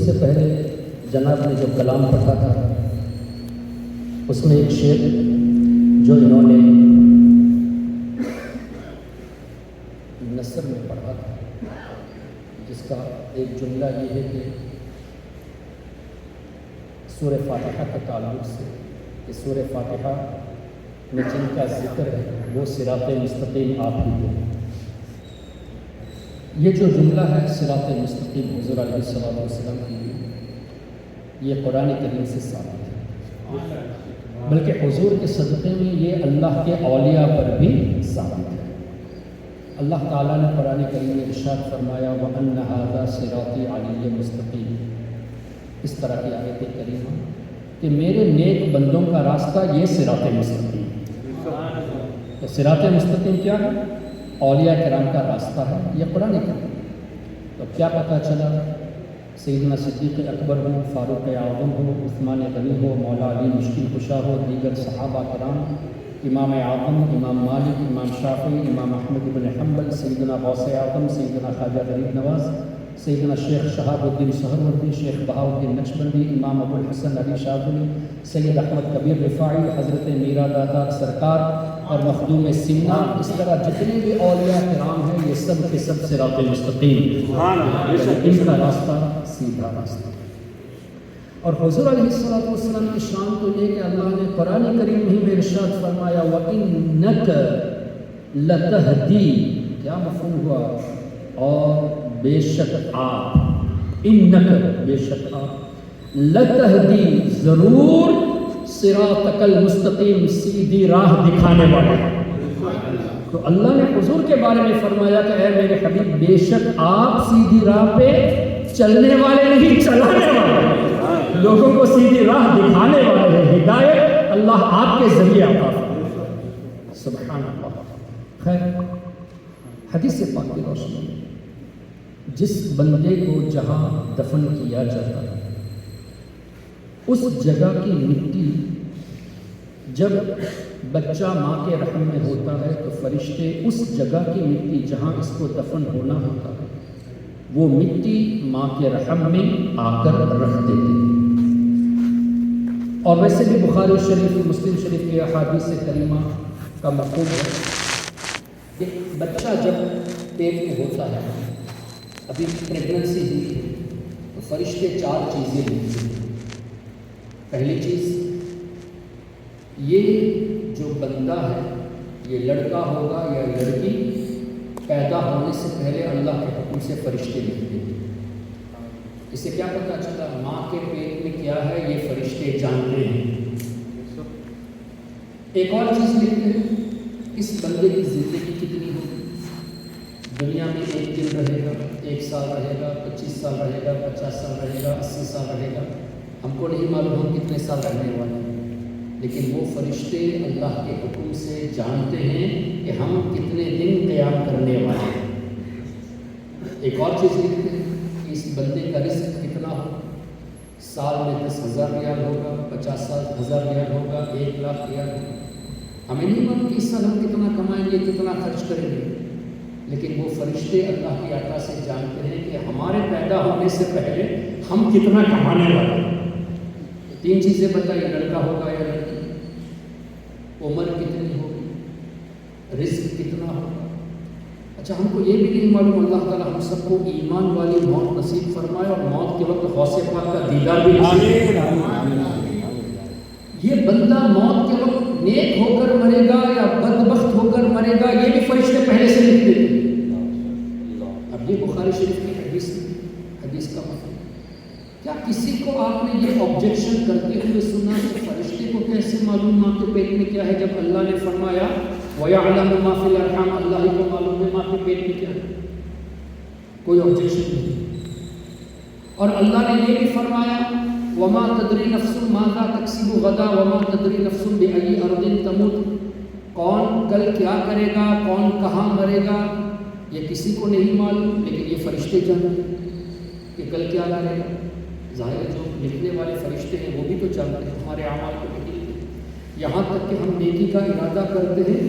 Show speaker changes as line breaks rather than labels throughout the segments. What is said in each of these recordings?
سے پہلے جناب نے جو کلام پڑھا تھا اس میں ایک شعر جو انہوں نے نثر میں پڑھا تھا، جس کا ایک جملہ یہ ہے کہ سورہ فاتحہ کے تعلق سے کہ سورہ فاتحہ میں جن کا ذکر ہے وہ صراط مستقیم آپ ہی ہے۔ یہ جو جملہ ہے صراط مستقیم حضور علیہ الصلوۃ والسلام کی، یہ قرآن کریم سے ثابت ہے، بلکہ حضور کے صدقے میں یہ اللہ کے اولیاء پر بھی ثابت ہے۔ اللہ تعالیٰ نے قرآن کریم میں ارشاد فرمایا وَأَنَّ هَذَا صِرَاطِي عَلَيَّ مُسْتَقِيمٌ، اس طرح کی آیت کریمہ کہ میرے نیک بندوں کا راستہ یہ صراط مستقیم۔ تو صراط مستقیم کیا ہے؟ اولیاء کرام کا راستہ ہے، یہ قرآن کریم۔ تو کیا پتہ چلا سیدنا صدیق اکبر ہو، فاروق اعظم ہو، عثمان غنی ہو، مولا علی مشکل کشا ہو، دیگر صحابہ کرام، امام اعظم، امام مالک، امام شافعی، امام احمد بن حنبل، سیدنا غوث اعظم، سیدنا خواجہ غریب نواز، سیدنا شیخ شہاب الدین سہروردی، شیخ بہاؤالدین نقشبندی، امام ابو الحسن علی شاذلی، سید احمد کبیر رفاعی، حضرت میرا دادا سرکار اور مخدوم سینا، اس طرح جتنے بھی اولیاء کرام ہیں یہ سب کے سب صراط مستقیم، ان کا راستہ سیدھا راستہ۔ اور حضور علیہ الصلوۃ والسلام کی شان تو یہ کہ اللہ نے قرآن کریم ہی میں ارشاد فرمایا وَإِنَّكَ لَتَهْدِي، کیا مفہوم ہوا؟ اور بے شک آپ، انک بے شک آپ، لتہدی ضرور، صراطک المستقیم سیدھی راہ دکھانے والا۔ تو اللہ نے حضور کے بارے میں فرمایا کہ اے میرے حبیب بے شک آپ سیدھی راہ پہ چلنے والے نہیں، چلانے والے، لوگوں کو سیدھی راہ دکھانے والے ہیں۔ ہدایت اللہ آپ کے ذریعے عطا فرماتا۔ سبحان اللہ۔ خیر، حدیث پاک کی روشنی میں جس بندے کو جہاں دفن کیا جاتا ہے اس جگہ کی مٹی جب بچہ ماں کے رحم میں ہوتا ہے تو فرشتے اس جگہ کی مٹی جہاں اس کو دفن ہونا ہوتا ہے وہ مٹی ماں کے رحم میں آ کر رکھ دیتے ہیں۔ اور ویسے بھی بخاری شریف، مسلم شریف کی احادیث کریمہ کا مفہوم ہے کہ بچہ جب پیٹ میں ہوتا ہے، ابھی پریگننسی ہوئی ہے، تو فرشتے 4 چیزیں لکھتے ہیں۔ پہلی چیز، یہ جو بندہ ہے یہ لڑکا ہوگا یا لڑکی، پیدا ہونے سے پہلے اللہ کے حکم سے فرشتے لکھتے ہیں۔ اس سے کیا پتہ چلا؟ ماں کے پیٹ میں کیا ہے یہ فرشتے جانتے ہیں۔ ایک اور چیز لکھتے ہیں، اس بندے کی زندگی کتنی ہوگی، دنیا میں 1 دن رہے گا، 1 سال رہے گا، 25 سال رہے گا، 50 سال رہے گا، 80 سال رہے گا، ہم کو نہیں معلوم ہم کتنے سال رہنے والے ہیں، لیکن وہ فرشتے اللہ کے حکم سے جانتے ہیں کہ ہم کتنے دن قیام کرنے والے ہیں۔ ایک اور چیز لکھتے ہیں کہ اس بندے کا رزق کتنا ہو، سال میں 10,000 ریال ہوگا، 50,000 ریال ہوگا، 1,00,000 ریال ہوگا۔ ہمیں نہیں معلوم کہ اس سال ہم کتنا کمائیں گے، کتنا خرچ کریں گے، لیکن وہ فرشتے اللہ کی عطا سے جانتے ہیں کہ ہمارے پیدا ہونے سے پہلے ہم کتنا کمانے والے ہیں۔ 3 چیزیں بتائیے، لڑکا ہوگا یا لڑکی، عمر کتنی ہوگی، رزق کتنا ہوگا۔ اچھا، ہم کو یہ بھی نہیں معلوم، اللہ تعالیٰ ہم سب کو ایمان والی موت نصیب فرمائے اور موت کے وقت غوث پاک کا دیدار بھی نصیب فرمائے۔ یہ بندہ موت کے وقت نیک ہو کر مرے گا یا بدبخت ہو کر مرے گا یہ بھی فرشتے پہلے سے لکھ دیتے ہیں۔ اب یہ بخاری شریف کی حدیث کا مطلب کیا کسی کو آپ نے یہ آبجیکشن کرتے ہوئے سنا کہ فرشتے کو کیسے معلوم ماں کے پیٹ میں کیا ہے، جب اللہ نے فرمایا وَيَعْلَمُ مَا فِي الْأَرْحَامِ، اللہ ہی کو معلوم ہے ماں کے پیٹ میں کیا ہے، کوئی آبجیکشن نہیں۔ اور اللہ نے یہ بھی فرمایا وَمَا تَدْرِي نَفْسٌ مَاذَا تَكْسِبُ غَدًا وَمَا تَدْرِي نَفْسٌ بِأَيِّ أَرْضٍ تَمُوتُ، کون کل کیا کرے گا، کون کہاں مرے گا، یہ کسی کو نہیں معلوم، لیکن یہ فرشتے جانتے ہیں کہ کل کیا کرے گا۔ ظاہر جو لکھنے والے فرشتے ہیں وہ بھی تو جانتے ہیں ہمارے اعمال کو لکھتے ہیں، یہاں تک کہ ہم نیکی کا ارادہ کرتے ہیں،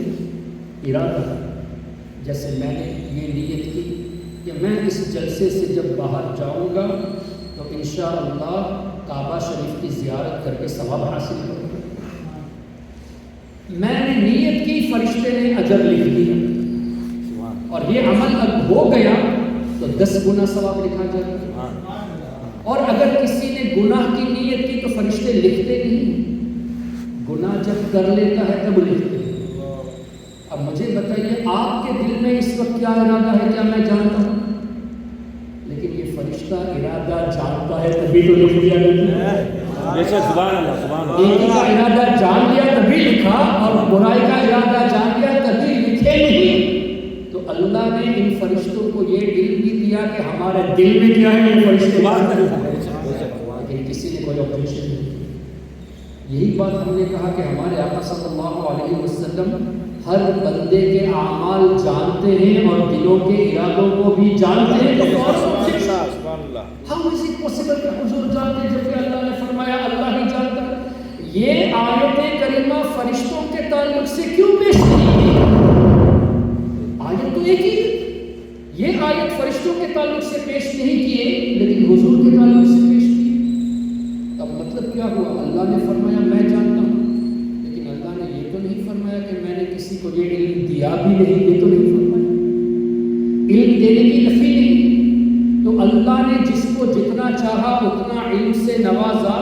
ارادہ جیسے میں نے یہ نیت کی کہ میں اس جلسے سے جب باہر جاؤں گا تو انشاءاللہ کعبہ شریف کی زیارت کر کے ثواب حاصل کروں گا۔ میں نے نیت کی، فرشتے نے اجر لکھ دیا، اور یہ عمل اب ہو گیا تو 10 گنا ثواب لکھا جائے گا۔ اور اگر کسی نے گناہ کی نیت کی تو فرشتے لکھتے نہیں، گناہ جب کر لیتا ہے تب لکھتے ہیں۔ اب مجھے بتائیے آپ کے دل میں اس وقت کیا ارادہ ہے؟ کیا میں جانتا ہوں؟ لیکن یہ فرشتہ ارادہ جانتا ہے تبھی تو لکھ دیا گیا۔ نیکی کا ارادہ جان لیا تبھی لکھا، اور برائی کا ارادہ جان لیا تبھی لکھے نہیں۔ تو اللہ نے ان فرشتوں کو یہ علم بھی دیا کہ ہمارے دل میں کیا ہے، یہ فرشتے لیکن کسی نے کوئی آبجیکشن نہیں کی۔ یہی بات ہم نے کہا کہ ہمارے آقا صلی اللہ علیہ وسلم ہر بندے کے اعمال جانتے ہیں اور دلوں کے ارادوں کو بھی جانتے ہیں۔ ہم اسی پاسبل کہ حضور جانتے ہیں، جبکہ اللہ نے فرمایا اللہ ہی جانتا ہے۔ یہ آیت کریمہ فرشتوں کے تعلق سے کیوں پیش نہیں کی؟ آیت تو ایک ہی ہے، یہ آیت فرشتوں کے تعلق سے پیش نہیں کیے لیکن حضور کے تعلق سے پیش کی۔ اب مطلب کیا ہوا؟ اللہ نے فرمایا میں جانتا ہوں، لیکن اللہ نے یہ تو نہیں فرمایا کہ میں نے کسی کو یہ علم دیا بھی نہیں، یہ تو نہیں فرمایا۔ علم دینے کی نفی نہیں، تو اللہ نے جس کو جتنا چاہا اتنا علم سے نوازا،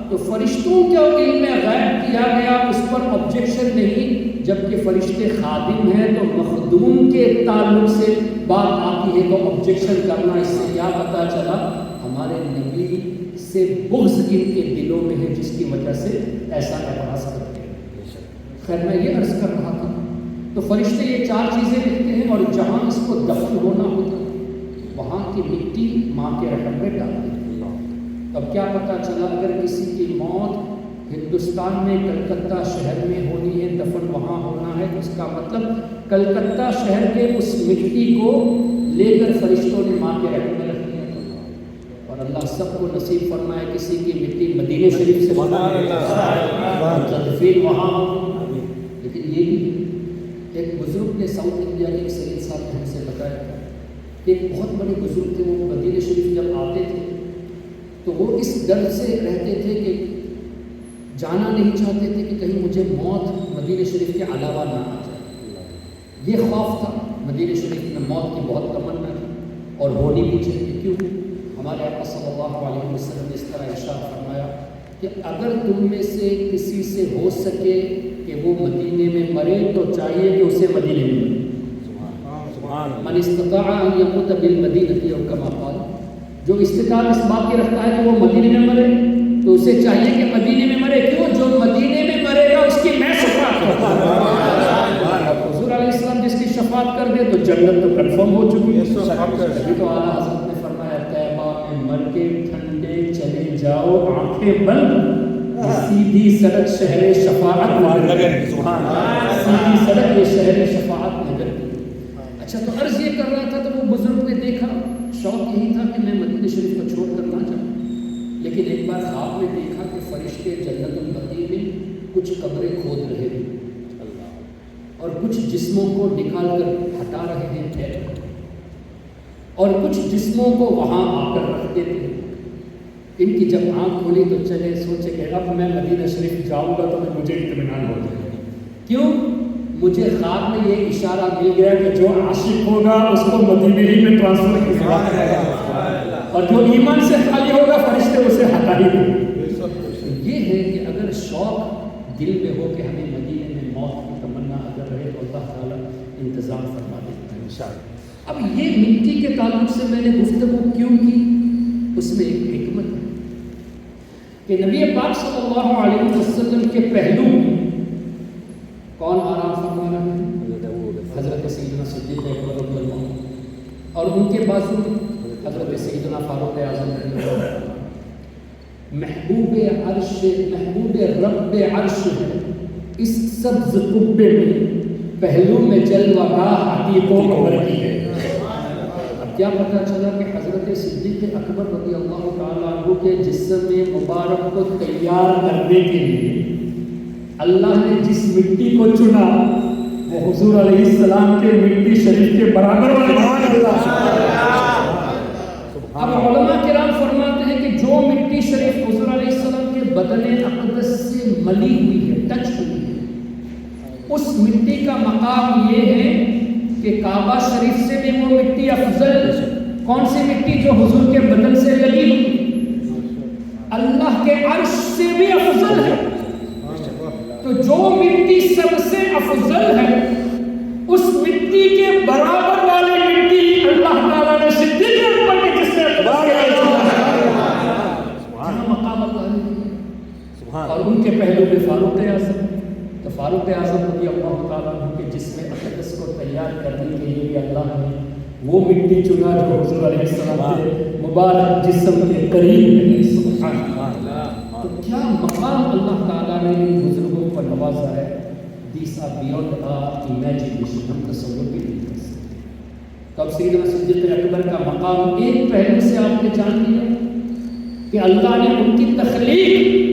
تو فرشتوں کے علم غیب کیا گیا، اس پر آبجیکشن نہیں۔ جبکہ فرشتے خادم ہیں تو مخدوم کے تعلق سے بات آتی ہے تو آبجیکشن کرنا۔ اس سے کیا پتہ چلا؟ ہمارے نبی سے بغض ان کے دلوں میں ہے، جس کی وجہ سے ایسا اعتراض کرتے ہیں۔ خیر میں یہ عرض کر رہا تھا، تو فرشتے یہ 4 چیزیں لکھتے ہیں، اور جہاں اس کو دفن ہونا ہوتا ہے وہاں کی مٹی ماں کے رحم میں ڈال دیتے ہیں۔ اب کیا پتہ چلا اگر کسی کی موت ہندوستان میں کلکتہ شہر میں ہونی ہے، دفن وہاں ہونا ہے، تو اس کا مطلب کلکتہ شہر کے اس مٹی کو لے کر فرشتوں نے ماں کے رحم میں رکھ دیا۔ اور اللہ سب کو نصیب فرمائے کسی کی مٹی مدینہ شریف سے تدفین وہاں ہو۔ لیکن یہ بھی ایک بزرگ نے ساؤتھ انڈیا کے ایک سید صاحب نے ہم سے بتایا کہ ایک بہت بڑے بزرگ تھے، وہ مدینہ شریف جب آتے تھے تو وہ اس ڈر سے رہتے تھے کہ جانا نہیں چاہتے تھے کہ کہیں مجھے موت مدینہ شریف کے علاوہ نہ آ جائے۔ یہ خوف تھا، مدینہ شریف میں موت کی بہت تمنا تھی اور ہونی بھی چاہیے۔ کیوں؟ ہمارے آقا صلی اللہ علیہ وسلم نے اس طرح ارشاد فرمایا کہ اگر تم میں سے کسی سے ہو سکے کہ وہ مدینے میں مرے تو چاہیے کہ اسے مدینے میں مرے۔ من استطاع ان یموت بالمدینہ او کما قال، جو استطاعت اس بات کی رکھتا ہے کہ وہ مدینے میں مرے تو اسے چاہیے کہ مدینے میں مرے۔ کیوں؟ جو مدینے میں مرے گا اس کی میں شفاعت کرتا ہوں۔ حضور علیہ السلام جس کی شفاعت کر دے تو جنت تو کنفرم ہو چکی ہے۔ ابھی تو اعلیٰ حضرت نے فرمایا طیبہ میں مر کے ٹھنڈے چلے جاؤ آنکھیں بند، سیدھی سڑک شہر شفاعت نگر، سیدھی سڑک یہ شہر شفاعت نگر۔ اچھا تو عرض یہ کر رہا تھا تو وہ بزرگ نے دیکھا، شوق یہی تھا کہ میں مدینہ شریف کو چھوڑ کر نہ جاؤں، لیکن ایک بار خواب میں دیکھا کہ فرشتے جنت البقیع میں کچھ قبریں کھود رہے ہیں اور کچھ جسموں کو نکال کر ہٹا رہے ہیں اور کچھ جسموں کو وہاں آ کر رکھ دیتے ہیں۔ ان کی جب آنکھ کھلی تو چلے سوچے کہ اب میں مدینہ شریف جاؤں گا تو مجھے اطمینان ہو جائے گا۔ کیوں؟ مجھے خواب میں یہ اشارہ مل گیا کہ جو عاشق ہوگا اس کو مدینے ہی میں ٹرانسفر کی بات ہے، اور جو ایمان سے خالی ہوگا فرشتے اسے ہٹا ہی دیں۔ یہ ہے کہ اگر شوق دل میں ہو کہ ہمیں مدینے میں موت کی تمنا اگر رہے تو اللہ تعالیٰ انتظام فرما دیتا ہے انشاءاللہ۔ اب یہ مٹی کے تعلق سے میں نے گفتگو کیوں کی؟ اس میں ایک حکمت ہے کہ نبی پاک صلی اللہ علیہ وسلم کے پہلو کون آرام فرما رہا ہے؟ حضرت سیدنا صدیق اکبر رضی اللہ عنہ، اور ان کے بازو حضرت سیدنا فاروق اعظم رضی اللہ عنہ۔ محبوب عرش، محبوب رب عرش ہے اس سبز قبے میں، پہلو میں جلوہ گاہ عتیق و عمر کی ہے۔ اب کیا پتہ چلا کہ حضرت صدیق اکبر رضی اللہ تعالیٰ عنہ کے جسم مبارک کو تیار کرنے کے لیے اللہ نے جس مٹی کو چنا وہ حضور علیہ السلام کے مٹی شریف کے برابر والا۔ اب علماء کرام فرماتے ہیں کہ جو شریف حضور علیہ السلام کے بدن اقدس سے ملی ہوئی ہے، ٹچ ہوئی ہے. اس مٹی کا مقام یہ ہے کہ کعبہ شریف سے بھی وہ مٹی افضل. کون سی مٹی؟ جو حضور کے بدن سے لگی ہوئی، اللہ کے عرش سے بھی افضل ہے. تو جو مٹی سب سے افضل ہے، اس مٹی کے برابر والی مٹی اللہ تعالیٰ نے صدیق اکبر کے جس سے مقام اللہ نے. اور ان کے پہلو میں فاروق اعظم. تو فاروق اعظم رضی اللہ تعالیٰ عنہ کے جسم اقدس کو تیار کرنے کے لیے اللہ نے وہ مٹی چنا جو حضور علیہ السلام کے مبارک جسم کے قریب ہے. سبحان اللہ. تو کیا مقام اللہ تعالیٰ نے ان بزرگوں کو نوازا ہے. These are beyond our imagination. ہم تصور بھی نہیں کر سکتے. تو اب سیدنا صدیق اکبر کا مقام ایک پہلو سے آپ نے جان لیا کہ اللہ نے ان کی تخلیق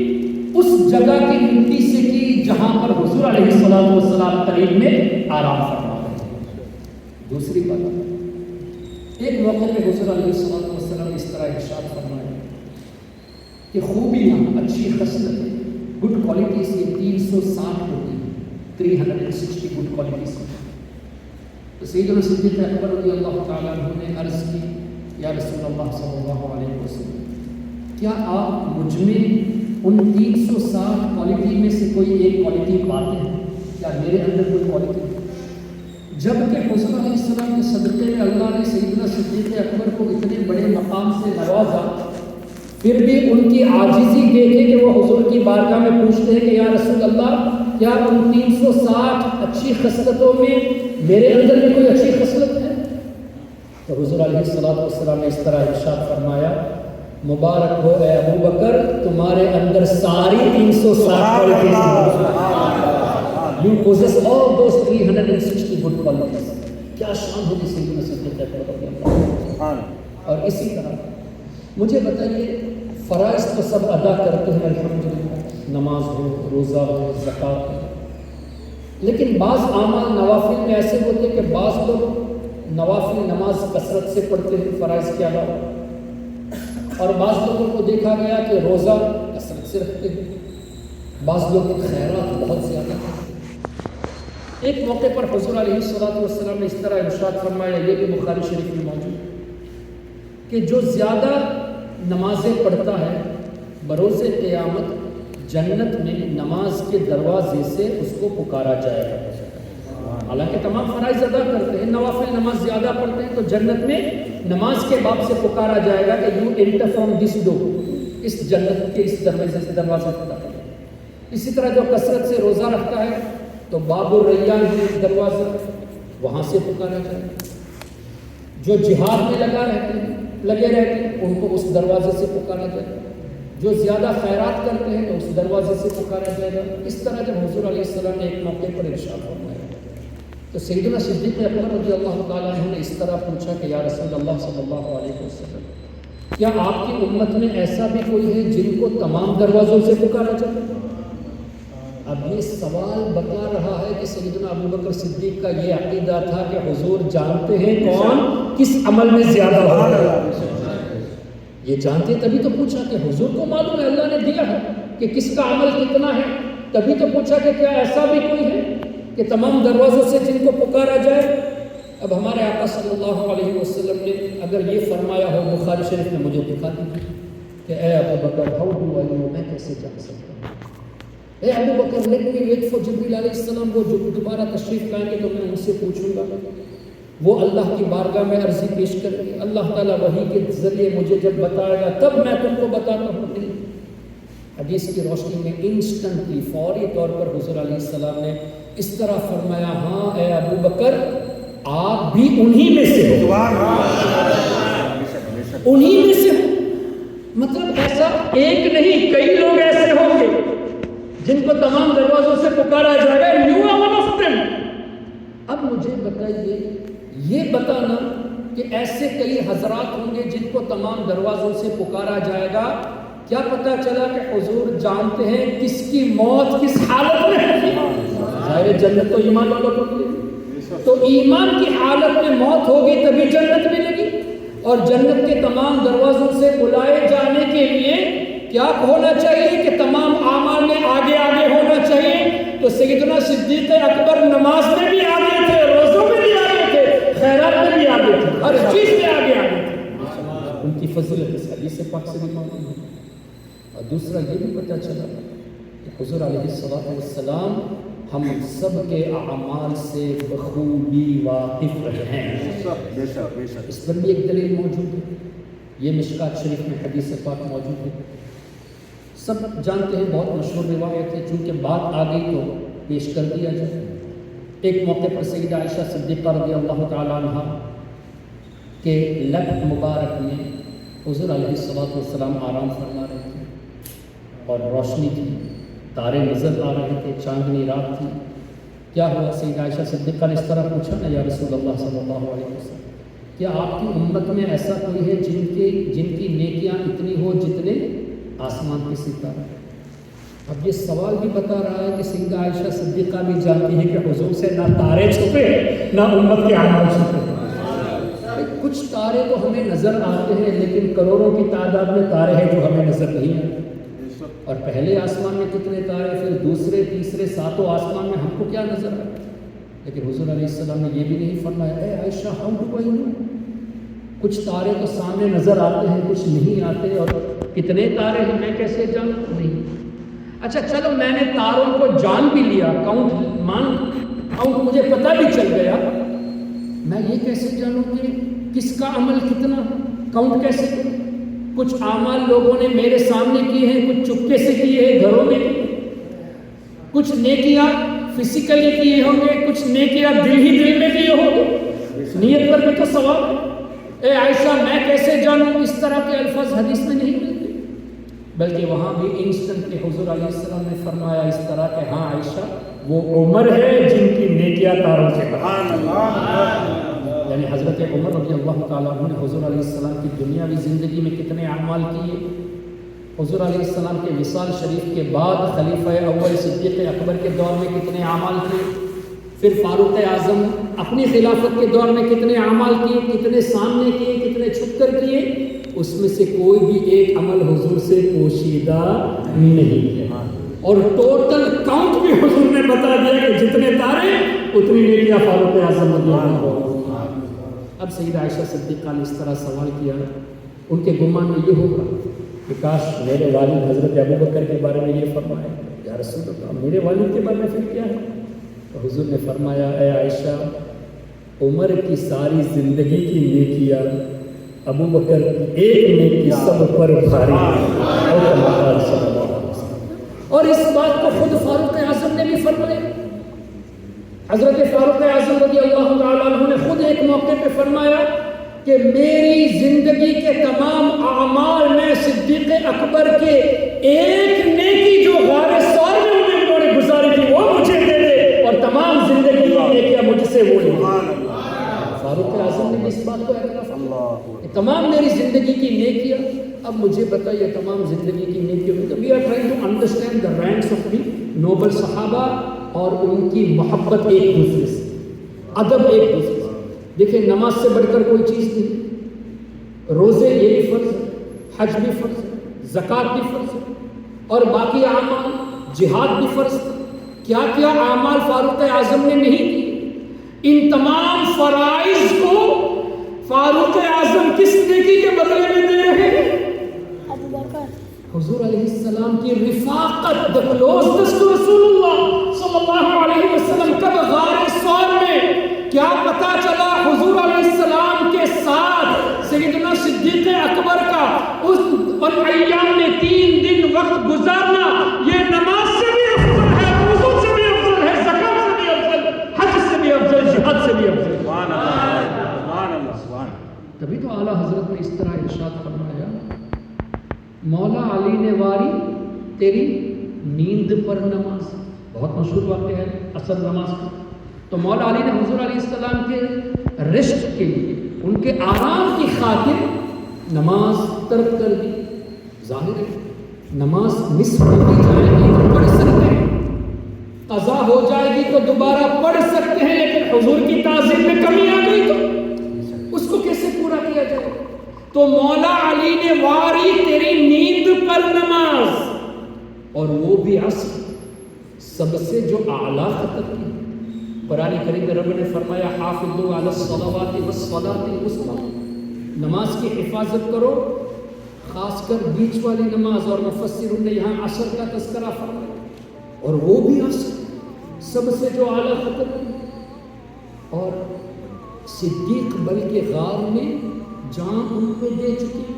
اس جگہ کی مٹی سے کی جہاں پر حضور علیہ السلام قریب میں آرام فرما رہے ہیں. دوسری بات، ایک موقع پہ حضور علیہ السلام نے اس طرح ارشاد فرمایا کہ خوبیاں، اچھی خصلتیں، گڈ کوالٹیز یہ 360 ہوتی ہیں. 360 گڈ کوالٹیز. تو سیدنا صدیق اکبر رضی اللہ تعالیٰ عنہ نے عرض کی، یا رسول اللہ صلی اللہ علیہ وسلم، کیا آپ مجھ میں ان 360 کوالٹی میں سے کوئی ایک کوالٹی پاتے ہیں؟ کیا میرے اندر کوئی کوالٹی ہے؟ جبکہ حضور علیہ السلام کے صدقے میں اللہ نے سیدنا صدیق اکبر کو اتنے بڑے مقام سے نوازا، پھر بھی ان کی عاجزی دیکھے کہ وہ حضور کی بارگاہ میں پوچھتے ہیں کہ یا رسول اللہ، کیا ان 360 اچھی خصلتوں میں میرے اندر بھی کوئی اچھی خصلت ہے؟ تو حضور علیہ السلام نے اس طرح ارشاد فرمایا، مبارک ہو اے ابو بکر، تمہارے اندر ساری 360 You possess all those 360 good qualities. کیا شان ہوگی سیدنا صدیق اکبر. اور اسی طرح مجھے بتائیے، فرائض تو سب ادا کرتے ہیں الحمدللہ، نماز ہو، روزہ ہو، زکوٰۃ ہو، لیکن بعض اعمال نوافل میں ایسے ہوتے ہیں کہ بعض لوگ نوافل نماز کثرت سے پڑھتے ہیں فرائض کے علاوہ، اور بعض لوگوں کو دیکھا گیا کہ روزہ کثرت سے رکھتے ہیں، بعض لوگ خیرات بہت زیادہ کرتے ہیں. ایک موقع پر حضور علیہ السلام نے اس طرح ارشاد فرمایا، یہ بھی بخاری شریف میں موجود، کہ جو زیادہ نمازیں پڑھتا ہے بروز قیامت جنت میں نماز کے دروازے سے اس کو پکارا جائے گا. حالانکہ تمام فرائض ادا کرتے ہیں، نوافل نماز زیادہ پڑھتے ہیں، تو جنت میں نماز کے باب سے پکارا جائے گا کہ یو انٹر فرام دس ڈور، اس جنت کے اس دروازے سے داخل. اسی طرح جو کثرت سے روزہ رکھتا ہے تو باب الریان ہے دروازہ، وہاں سے پکارا جائے گا. جو جہاد میں لگے رہتے ہیں ان کو اس دروازے سے پکارا جائے گا. جو زیادہ خیرات کرتے ہیں تو اس دروازے سے پکارا جائے گا. اس طرح جب حضور علیہ السلام نے ایک موقع پر ارشاد فرمایا تو سیدنا صدیق اکبر رضی اللہ تعالیٰ عنہ نے اس طرح پوچھا کہ یا رسول اللہ صلی اللہ علیہ وسلم، کیا آپ کی امت میں ایسا بھی کوئی ہے جن کو تمام دروازوں سے پکارا جائے؟ اب یہ سوال بتا رہا ہے کہ سیدنا ابو بکر صدیق کا یہ عقیدہ تھا کہ حضور جانتے ہیں کون کس عمل میں زیادہ ہوگا. یہ جانتے تبھی تو پوچھا کہ حضور کو معلوم ہے، اللہ نے دیا ہے کہ کس کا عمل کتنا ہے، تبھی تو پوچھا کہ کیا ایسا بھی کوئی ہے کہ تمام دروازوں سے جن کو پکارا جائے. اب ہمارے آقا صلی اللہ علیہ وسلم نے اگر یہ فرمایا ہو بخاری شریف میں، مجھے دکھا دیجیے کہ اے ابو بکر ہاؤ ڈو آئی نو، میں کیسے جان سکتا ہوں. اے ابو بکر لیٹ می ویٹ فار جبریل علیہ السلام، وہ جو دوبارہ تشریف لائیں گے تو میں ان سے پوچھوں گا. وہ اللہ کی بارگاہ میں عرضی پیش کر کے اللہ تعالیٰ وحی کے ذریعے مجھے جب بتائے گا تب میں تم کو بتاتا ہوں. حدیث کی روشنی میں انسٹنٹلی فوری طور پر حضور علیہ السلام نے اس طرح فرمایا، ہاں اے ابو بکر آپ بھی انہی میں سے ہو، انہی میں سے ہو. مطلب ایسا ایک نہیں، کئی لوگ ایسے ہوں گے جن کو تمام دروازوں سے پکارا جائے گا. You are one of them. اب مجھے بتائیے، یہ بتانا کہ ایسے کئی حضرات ہوں گے جن کو تمام دروازوں سے پکارا جائے گا، کیا پتہ چلا کہ حضور جانتے ہیں کس کی موت کس حالت میں ہے. ظاہر جنت تو ایمان والوں کو ملے گی، تو ایمان کی حالت میں موت ہوگی تبھی جنت ملے گی. اور جنت کے تمام دروازوں سے بلائے جانے کے لیے کیا ہونا چاہیے کہ تمام اعمال میں آگے آگے ہونا چاہیے، تو سیدنا صدیق اکبر نماز میں بھی آگے تھے، روزوں میں بھی آگے تھے، خیرات میں بھی آگے تھے، ہر چیز میں آگے آگے تھے۔ ان کی فضیلت اس حدیث پاک سے بھی معلوم ہے۔ اور دوسرا یہ بھی پتہ چلا کہ حضور علیہ السلام ہم سب کے اعمال سے بخوبی واقف ہیں۔ اس پر بھی ایک دلیل موجود ہے، یہ مشکات شریف میں حدیث پاک موجود ہے، سب جانتے ہیں، بہت مشہور روایت ہے، چونکہ بات آ گئی تو پیش کر دیا جائے۔ ایک موقع پر سیدہ عائشہ صدیقہ رضی اللہ تعالیٰ عنہ کے لب مبارک میں حضور علیہ السلام آرام فرما رہے تھے اور روشنی تھی، تارے نظر آ رہے تھے، چاندنی رات تھی۔ کیا ہوا؟ سیدہ عائشہ صدیقہ نے اس طرح پوچھا نا، یا رسول اللہ صلی اللہ علیہ وسلم، کیا آپ کی امت میں ایسا کوئی ہے جن کی نیکیاں اتنی ہو جتنے آسمان کے ستارے؟ اب یہ سوال بھی بتا رہا ہے کہ سیدہ عائشہ صدیقہ بھی جانتی ہے کہ حضور سے نہ تارے چھپے نہ امت کے اعمال چھپے۔ کچھ تارے تو ہمیں نظر آتے ہیں، لیکن کروڑوں کی تعداد میں تارے ہیں جو ہمیں نظر نہیں آتے، اور پہلے آسمان میں کتنے تارے، پھر دوسرے تیسرے ساتوں آسمان میں ہم کو کیا نظر آتا ہے؟ لیکن حضور علیہ السلام نے یہ بھی نہیں فرمایا اے عائشہ ہاؤ ڈو آئی نو، کچھ تارے تو سامنے نظر آتے ہیں، کچھ نہیں آتے، اور کتنے تارے ہیں میں کیسے جانوں؟ نہیں۔ اچھا چلو میں نے تاروں کو جان بھی لیا، کاؤنٹ مجھے پتہ بھی چل گیا، میں یہ کیسے جانوں کہ کس کا عمل کتنا، کاؤنٹ کیسے کروں؟ کچھ اعمال لوگوں نے میرے سامنے کیے ہیں، کچھ چپکے سے کیے ہیں گھروں میں، کچھ نیکیاں فزیکلی کیے ہوں گے، کچھ نیکیاں دل ہی دل میں کیے ہوں گے، نیت پر بھی تو سوال ہے۔ اے عائشہ میں کیسے جانوں؟ اس طرح کے الفاظ حدیث میں نہیں ملتے، بلکہ وہاں بھی انسٹنٹ کے حضور علیہ السلام نے فرمایا اس طرح کہ ہاں عائشہ وہ عمر ہے جن کی نیکیاں تاروں سے یعنی حضرت عمر رضی اللہ تعالیٰ عنہ نے حضور علیہ السلام کی دنیاوی زندگی میں کتنے اعمال کیے، حضور علیہ السلام کے وصال شریف کے بعد خلیفہ اول صدیق اکبر کے دور میں کتنے اعمال کیے، پھر فاروق اعظم اپنی خلافت کے دور میں کتنے اعمال کیے، کتنے سامنے کیے، کتنے چھپ کر کیے، اس میں سے کوئی بھی ایک عمل حضور سے پوشیدہ نہیں ہے، اور ٹوٹل کاؤنٹ بھی حضور نے بتا دیا کہ جتنے تارے اتنی نیکیاں فاروق اعظم رضی اللہ عنہ۔ اب سیدہ عائشہ صدیقہ نے اس طرح سوال کیا، ان کے گمان میں یہ ہوگا کہ کاش میرے والد حضرت ابو بکر کے بارے میں یہ فرمایا، یا رسول اللہ میرے والد کے بارے میں پھر کیا ہے؟ تو حضور نے فرمایا اے عائشہ عمر کی ساری زندگی کی نیکیاں ابو بکر کی ایک نیکی سب پر بھاری ہے، اور اس بات کو خود فاروق اعظم نے بھی فرمایا۔ حضرت فاروق اعظم رضی اللہ تعالیٰ عنہ نے خود ایک موقع پہ فرمایا کہ میری زندگی کے تمام اعمال میں صدیق اکبر کے ایک نیکی جو غار ثور میں انہوں نے گزاری تھی وہ مجھے دے دے، اور تمام زندگی کی نیکیاں مجھ سے وہ لے۔ فاروق اعظم نے اس بات کو اعتراف کیا کہ تمام میری زندگی کی نیکیاں، اب مجھے بتائیے تمام زندگی کی نیکیوں میں we are trying to understand the ranks of the noble صحابہ اور ان کی محبت ایک دوسرے سے، ادب ایک دوسرے سے۔ دیکھیں نماز سے بڑھ کر کوئی چیز نہیں، روزے یہ بھی فرض ہے، حج بھی فرض ہے، زکوٰۃ بھی فرض ہے، اور باقی اعمال جہاد بھی فرض ہے۔ کیا کیا اعمال فاروق اعظم نے نہیں کی؟ ان تمام فرائض کو فاروق اعظم کس نیکی کے بدلے میں دے رہے ہیں؟ حضور علیہ السلام کی رفاقت، the closeness to رسول اللہ صلی اللہ علیہ وسلم۔ کب غار ثور میں کیا پتا چلا حضور علیہ السلام کے ساتھ سیدنا صدیق اکبر کا ان ایام میں 3 دن وقت گزارنا یہ نماز سے بھی افضل ہے، وضو سے بھی افضل ہے، زکوٰۃ سے بھی افضل، حج سے بھی افضل، جہاد سے بھی افضل۔ سبحان اللہ، سبحان اللہ۔ تبھی تو اعلیٰ حضرت نے اس طرح ارشاد فرمایا مولا علی نے واری تیری نیند پر نماز، بہت مشہور واقعہ ہے عصر نماز کا۔ تو مولا علی نے حضور علیہ السلام کے ریسٹ کے لیے، ان کے آرام کی خاطر نماز ترک کر دی۔ ظاہر ہے نماز مس ہوتی جائے گی تو پڑھ سکتے ہیں، قضا ہو جائے گی تو دوبارہ پڑھ سکتے ہیں، لیکن حضور کی تعظیم میں کمی آ گئی تو اس کو کیسے پورا کیا جائے؟ تو مولا علی نے واری تیری نیند پر نماز، بھی عصر سب سے جو اعلیٰ خطر کی. قرآن کریم میں رب نے فرمایا حافظوا علی الصلوات والصلاۃ الوسطی، نماز کی حفاظت کرو، خاص کر بیچ والی نماز. اور مفسروں نے یہاں عصر کا تذکرہ فرمایا، اور وہ بھی عصر سب سے جو اعلیٰ خطر کی. اور صدیق بلکہ غار میں جان ان پہ دے چکے.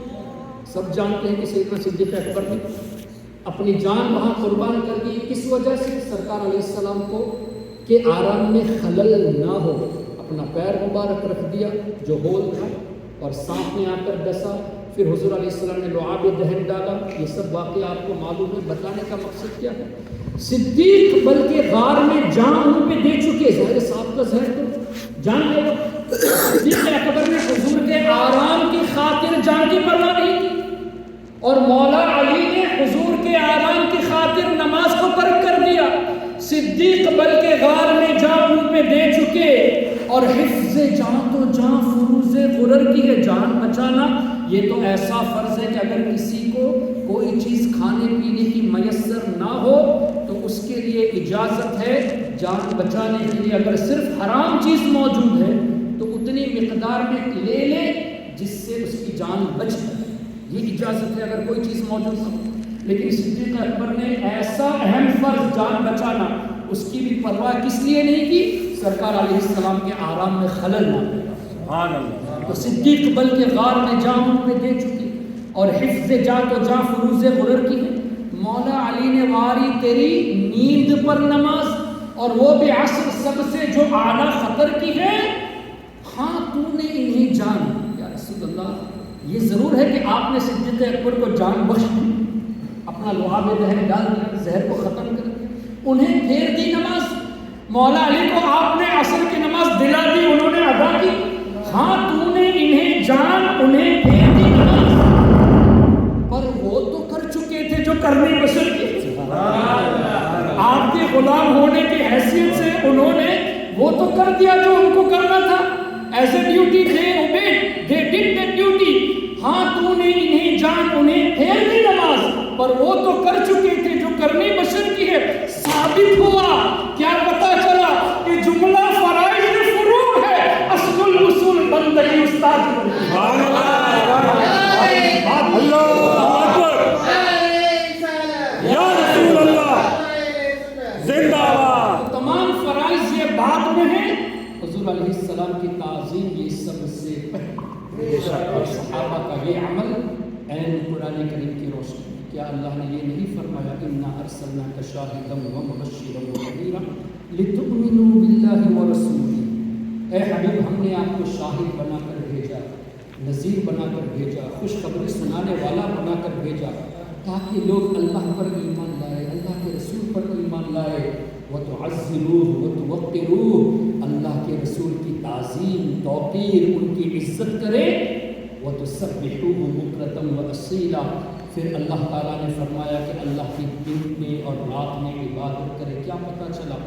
سب جانتے ہیں کہ سیدنا صدیق اکبر نے اپنی جان وہاں قربان کر دی. کس وجہ سے؟ سرکار علیہ السلام کو کہ آرام میں خلل نہ ہو. اپنا پیر مبارک رکھ دیا جو ہول تھا، اور سانپ نے آ کر ڈسا. پھر حضور علیہ السلام نے لعاب دہن ڈالا. یہ سب واقعہ آپ کو معلوم ہے. بتانے کا مقصد کیا ہے؟ صدیق بلکہ غار میں جان ان پہ دے چکے. زہر صاحب کا زہر تو جان لے. صدیق اکبر نے حضور کے آرام کی خاطر جان کی پرواہ نہیں کی، اور مولا علی نے حضور کے آرام کی خاطر نماز کو ترک کر دیا. صدیق بلکہ غار میں جان ان پہ دے چکے. اور حفظ جان تو جان فروز غرر کی ہے. جان بچانا یہ تو ایسا فرض ہے کہ اگر کسی کو کوئی چیز کھانے پینے کی میسر نہ ہو تو اس کے لیے اجازت ہے جان بچانے کے لیے. اگر صرف حرام چیز موجود ہے تو اتنی مقدار میں لے لے جس سے اس کی جان بچ جائے. یہ اجازت ہے اگر کوئی چیز موجود ہو. لیکن صدیق اکبر نے ایسا اہم فرض جان بچانا اس کی بھی پرواہ کس لیے نہیں کی؟ سرکار علیہ السلام کے آرام میں خلل نہ پڑے. تو صدیق بلکہ غار میں جان ان پہ دے چکی. اور حفظ جا تو جا فروز غرر کی ہے. مولا علی نے واری تیری نیند پر نماز، اور وہ بھی عصر سب سے جو اعلیٰ خطر کی ہے. ہاں تو نے انہیں جان. یا رسول اللہ، یہ ضرور ہے کہ آپ نے صدیق اکبر کو جان بخش دی، اپنا لعاب دہن ڈال دیا، زہر کو ختم کر دیا، انہیں پھیر دی نماز. مولا علی کو آپ نے عصر کی نماز دلا دی، انہوں نے ادا کی. ہاں تو نے انہیں جان، انہیں پھیر دی نماز، پر وہ تو کر چکے تھے جو کرنے بشر کی. آپ کے غلام ہونے کی حیثیت سے انہوں نے وہ تو کر دیا جو ان کو کرنا تھا. As a duty they obeyed, they did that duty. ہاں تو نے انہیں جان، انہیں پھیر دی نماز، پر وہ تو کر چکے تھے جو کرنے بشر کی ہے. ثابت ہوا، کیا پتا چلا کہ جملہ فرائض فروع ہے، اصل الاصول بندگی استاد. تمام فرائض یہ بعد میں ہیں. حضور علیہ السلام کی تعظیم یہ سب سے پہلے. اور صحابہ کا یہ عمل عین قرآن کریم کی روشنی. کیا اللہ نے یہ نہیں فرمایا انا ارسلناک شاہدا ومبشرا ونذیرا لتؤمنوا باللہ ورسولہ؟ اے حبیب، ہم نے آپ کو شاہد بنا کر بھیجا، نذیر بنا کر بھیجا، خوشخبری سنانے والا بنا کر بھیجا، تاکہ لوگ اللہ پر ایمان لائے، اللہ کے رسول پر ایمان لائے. وتعزروہ وتوقروہ، اللہ کے رسول کی تعظیم، توقیر، ان کی عزت کرے. وتسبحوہ بکرۃ واصیلا، پھر اللہ تعالیٰ نے فرمایا کہ اللہ کی دن میں اور رات میں عبادت کرے. کیا پتہ چلا؟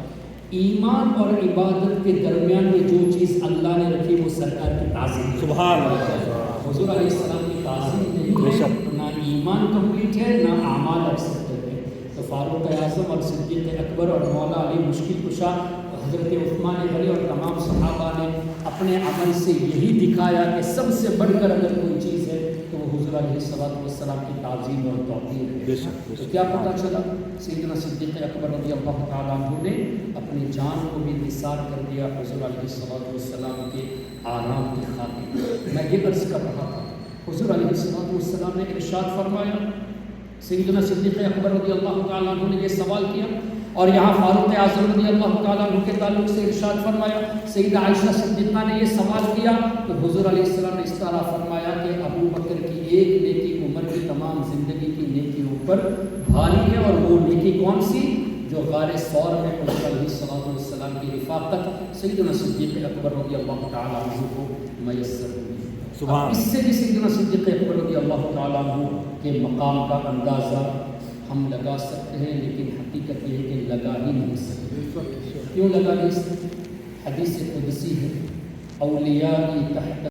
ایمان اور عبادت کے درمیان میں جو چیز اللہ نے رکھی وہ سرکار کی تعظیم. سبحان اللہ. حضور علیہ السلام کی تعظیم نہیں ہے، نہ ایمان کمپلیٹ ہے، نہ اعمال ایکسپٹڈ ہے. تو فاروق اعظم اور صدیق اکبر اور مولا علی مشکل کشا حضرت عثمان غنی اور تمام صحابہ نے اپنے عمل سے یہی دکھایا کہ سب سے بڑھ کر اگر کوئی چیز ہے تو وہ حضور علیہ السلام کی تعظیم اور توقیر ہے. تو کیا پتہ چلا؟ سیدنا صدیق اکبر رضی اللہ تعالیٰ عنہ نے اپنی جان کو بھی نثار کر دیا حضور علیہ السلام کے آرام کی خاطر. میں یہ عرض کر رہا تھا، حضور علیہ السلام نے ارشاد فرمایا. سیدنا صدیق اکبر رضی اللہ تعالیٰ عنہ نے یہ سوال کیا، اور یہاں فاروق اعظم رضی اللہ تعالیٰ عنہ کے تعلق سے ارشاد فرمایا. سیدہ عائشہ صدیقہ نے یہ سوال کیا تو حضور علیہ السلام نے اس طرح فرمایا کہ ابو بکر کی ایک نیکی عمر کی تمام زندگی کی نیکیوں پر بھاری ہے. اور وہ نیکی کون سی؟ جو غار ثور میں حضور علیہ السلام کی رفاقت سیدنا صدیق اکبر رضی اللہ تعالیٰ عنہ کو میسر ہوئی. اس سے بھی سیدنا صدیق اکبر رضی اللہ تعالیٰ عنہ کے مقام کا اندازہ ہم لگا سکتے ہیں، لیکن حقیقت یہ ہے کہ لگا ہی نہیں سکتے. کیوں لگا نہیں سکتے؟ حدیث قدسی ہے، اولیاء کی تحت